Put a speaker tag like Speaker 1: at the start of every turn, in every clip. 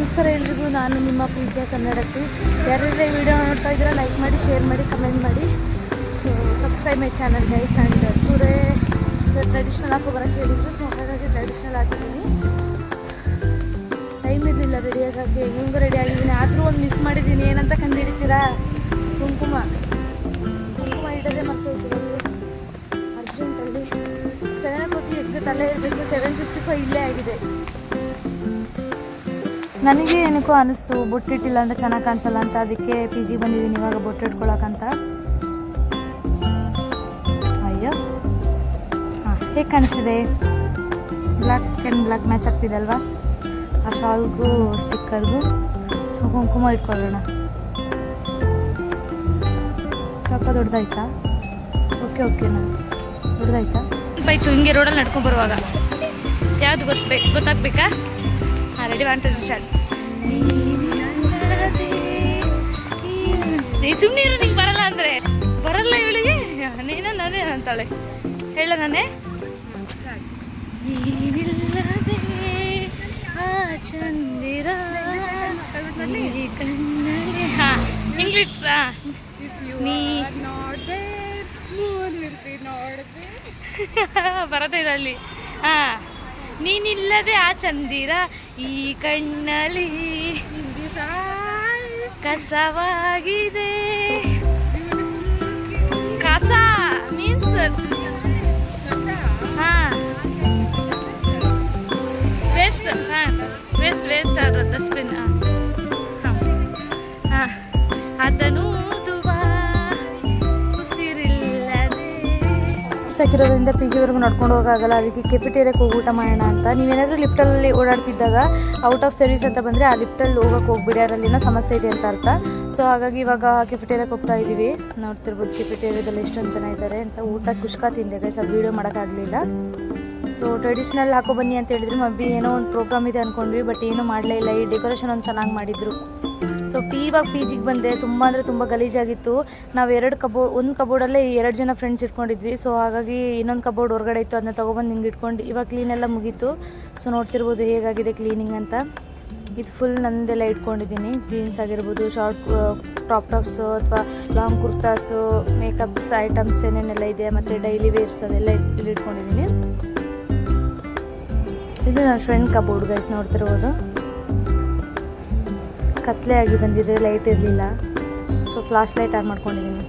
Speaker 1: ನಮಸ್ಕಾರ ಎಲ್ರಿಗೂ, ನಾನು ನಿಮ್ಮ ಪ್ರೀತಿಯ ಕನ್ನಡತಿ. ಯಾರ್ಯಾರೇ ವಿಡಿಯೋ ನೋಡ್ತಾ ಇದ್ದೀರಾ ಲೈಕ್ ಮಾಡಿ, ಶೇರ್ ಮಾಡಿ, ಕಮೆಂಟ್ ಮಾಡಿ. So subscribe my channel guys. And ಪೂರೇ ಟ್ರೆಡಿಷ್ನಲ್ ಹಾಕೋ ಬರೋಕ್ಕೆ ಹೇಳಿದ್ರು. ಸೊ ಹಾಗಾಗಿ ಟ್ರೆಡಿಷ್ನಲ್ ಹಾಕಿದ್ದೀನಿ. ಟೈಮ್ ಇರಲಿಲ್ಲ ರೆಡಿಯಾಗಕ್ಕೆ, ಹೆಂಗೂ ರೆಡಿ ಆಗಿದ್ದೀನಿ. ಆದರೂ ಒಂದು ಮಿಸ್ ಮಾಡಿದ್ದೀನಿ. ಏನಂತ ಕಂಡುಹಿಡಿತೀರಾ? ಕುಂಕುಮ ಇಡೋದೇ ಮರ್ತೋಯ್ತು ಅರ್ಜೆಂಟಲ್ಲಿ. 7 o'clock ಎಕ್ಸಿಟ್ ಅಲ್ಲೇ ಇರಬೇಕು. 7:55 ಇಲ್ಲೇ ಆಗಿದೆ. ನನಗೆ ಏನಕ್ಕೋ ಅನ್ನಿಸ್ತು ಬೊಟ್ಟಿಟ್ಟಿಲ್ಲ ಅಂತ ಚೆನ್ನಾಗಿ ಕಾಣಿಸಲ್ಲ ಅಂತ. ಅದಕ್ಕೆ ಪಿ ಜಿಗೆ ಬಂದಿದ್ದೀನಿ ಇವಾಗ ಬೊಟ್ಟಿಟ್ಕೊಳಕ್ಕಂತ. ಅಯ್ಯೋ ಹಾಂ, ಹೇಗೆ ಕಾಣಿಸ್ತಿದೆ? ಬ್ಲ್ಯಾಕ್ ಆ್ಯಂಡ್ ಬ್ಲ್ಯಾಕ್ ಮ್ಯಾಚ್ ಆಗ್ತಿದೆ ಅಲ್ವಾ? ಆ ಶಾಲ್ಗೂ ಸ್ಟಿಕ್ಕರ್ಗೂ. ಸೊ ಕುಂಕುಮ ಇಟ್ಕೊಳ್ಳೋಣ. ಸ್ವಲ್ಪ ದೊಡ್ಡದಾಯ್ತಾ? ಓಕೆ ನಾನು ದೊಡ್ಡದಾಯ್ತಾ? ಆಯಿತು. ಹಿಂಗೆ ರೋಡಲ್ಲಿ ನಡ್ಕೊಂಡು ಬರುವಾಗ ಯಾವುದು ಗೊತ್ತಾಗಬೇಕಾ? ಹಾಂ, ರೆಡಿ 1 2 ಸ್ಟಾರ್ಟ್. ಸುಮ್ಮನೆ ಇರು, ನಿಂಗೆ ಬರಲ್ಲ ಅಂದರೆ ಬರಲ್ಲ ಇವಳಿಗೆ. ನಾನೇ ಅಂತಾಳೆ. ಹೇಳ ನಾನೇ. ನೀನಿಲ್ಲದೆ ಆ ಚಂದಿರ ಕಣ್ಣಲ್ಲಿ. ಹಾಂ, ಇಂಗ್ಲಿಷ್. ಬರತ್ತಿಲ್ಲ ಅಲ್ಲಿ. ಹಾಂ, ನೀನಿಲ್ಲದೆ ಆ ಚಂದಿರ ಈ ಕಣ್ಣಲ್ಲಿ ಕಸವಾಗಿದೆ. ಕಸ ಮೀನ್ಸ್ ಹಾಂ, ವೇಸ್ಟ್. ಹಾಂ, ವೇಸ್ಟ್ ಅದು ಡಸ್ಟ್ಬಿನ್. ಹಾಂ ಹಾಂ, ಅದನ್ನು ಸಾಕಿರೋದ್ರಿಂದ ಪಿ ಜಿವರೆಗೂ ನಡ್ಕೊಂಡು ಹೋಗೋಕ್ಕಾಗಲ್ಲ. ಅದಕ್ಕೆ ಕೆಫಿಟೇರಿಯಾಕ್ಕೆ ಹೋಗಿ ಊಟ ಮಾಡೋಣ ಅಂತ. ನೀವೇನಾದರೂ ಲಿಫ್ಟಲ್ಲಿ ಓಡಾಡ್ತಿದ್ದಾಗ ಔಟ್ ಆಫ್ ಸರ್ವಿಸ್ ಅಂತ ಬಂದರೆ ಆ ಲಿಫ್ಟಲ್ಲಿ ಹೋಗೋಕ್ಕೆ ಹೋಗ್ಬಿಡಿ, ಅದರಲ್ಲಿನೋ ಸಮಸ್ಯೆ ಇದೆ ಅಂತ ಅರ್ಥ. ಸೊ ಹಾಗಾಗಿ ಇವಾಗ ಕೆಫಿಟೇರಿಯಾಕ್ಕೆ ಹೋಗ್ತಾ ಇದ್ದೀವಿ. ನೋಡ್ತಿರ್ಬೋದು ಕೆಫಿಟೇರಿಯಾದಲ್ಲಿ ಎಷ್ಟೊಂದು ಜನ ಇದ್ದಾರೆ ಅಂತ. ಊಟ ಕುಷ್ಕ ತಿಂದೆ ಗೈಸ್, ಅದು ವೀಡಿಯೋ ಮಾಡೋಕ್ಕಾಗಲಿಲ್ಲ. ಸೊ ಟ್ರೆಡಿಷ್ನಲ್ ಹಾಕೋ ಬನ್ನಿ ಅಂತ ಹೇಳಿದ್ರು. ಮಬ್ಬಿ ಏನೋ ಒಂದು ಪ್ರೋಗ್ರಾಮ್ ಇದೆ ಅಂದ್ಕೊಂಡ್ವಿ, ಬಟ್ ಏನೂ ಮಾಡಲೇ ಇಲ್ಲ. ಈ ಡೆಕೋರೇಷನ್ ಒಂದು ಚೆನ್ನಾಗಿ ಮಾಡಿದರು. ಸೊ ಇವಾಗ ಪಿ ಜಿಗೆ ಬಂದೆ. ತುಂಬ ಅಂದರೆ ತುಂಬ ಗಲೀಜಾಗಿತ್ತು. ನಾವು ಒಂದು ಕಬೋರ್ಡಲ್ಲೇ 2 ಜನ ಫ್ರೆಂಡ್ಸ್ ಇಟ್ಕೊಂಡಿದ್ವಿ. ಸೊ ಹಾಗಾಗಿ ಇನ್ನೊಂದು ಕಬೋರ್ಡ್ ಹೊರಗಡೆ ಇತ್ತು, ಅದನ್ನ ತೊಗೊಬಂದು ಹಿಂಗೆ ಇಟ್ಕೊಂಡು ಇವಾಗ ಕ್ಲೀನೆಲ್ಲ ಮುಗೀತು. ಸೊ ನೋಡ್ತಿರ್ಬೋದು ಹೇಗಾಗಿದೆ ಕ್ಲೀನಿಂಗ್ ಅಂತ. ಇದು ಫುಲ್ ನಂದೆಲ್ಲ ಇಟ್ಕೊಂಡಿದ್ದೀನಿ. ಜೀನ್ಸ್ ಆಗಿರ್ಬೋದು, ಶಾರ್ಟ್ ಟಾಪ್ಸು ಅಥವಾ ಲಾಂಗ್ ಕುರ್ತಾಸು, ಮೇಕಪ್ಸ್ ಐಟಮ್ಸ್ ಏನೇನೆಲ್ಲ ಇದೆ, ಮತ್ತು ಡೈಲಿ ವೇರ್ಸ್ ಅದೆಲ್ಲ ಇಲ್ಲಿ ಇಟ್ಕೊಂಡಿದ್ದೀನಿ. ಇದು ನನ್ನ ಫ್ರೆಂಡ್ ಕಬೋರ್ಡ್ ಗೈಸ್. ನೋಡ್ತಿರ್ಬೋದು ಕತ್ಲೆ ಆಗಿ ಬಂದಿದೆ, ಲೈಟ್ ಇರಲಿಲ್ಲ. ಸೊ ಫ್ಲಾಶ್ ಲೈಟ್ ಆನ್ ಮಾಡ್ಕೊಂಡಿದ್ದೀನಿ.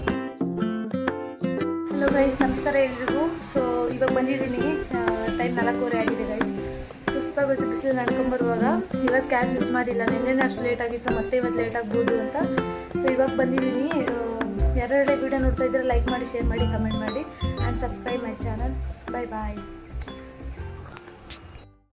Speaker 1: ಹಲೋ ಗೈಸ್, ನಮಸ್ಕಾರ ಎಲ್ರಿಗೂ. ಸೊ ಇವಾಗ ಬಂದಿದ್ದೀನಿ. ಟೈಮ್ 4:15 ಆಗಿದೆ ಗೈಸ್. ಸುಸ್ತಾಗುತ್ತೆ ಬಿಸಿಲು ನಡ್ಕೊಂಬರುವಾಗ. ಇವತ್ತು ಕ್ಯಾಬ್ ಯೂಸ್ ಮಾಡಿಲ್ಲ. ನಿನ್ನೆ ಅಷ್ಟು ಲೇಟ್ ಆಗಿತ್ತು, ಮತ್ತೆ ಇವತ್ತು ಲೇಟ್ ಆಗ್ಬೋದು ಅಂತ. ಸೊ ಇವಾಗ ಬಂದಿದ್ದೀನಿ. ಯಾರ್ಯಾರೇ ವಿಡಿಯೋ ನೋಡ್ತಾ ಇದ್ದರೆ ಲೈಕ್ ಮಾಡಿ, ಶೇರ್ ಮಾಡಿ, ಕಮೆಂಟ್ ಮಾಡಿ, and subscribe my channel. Bye bye.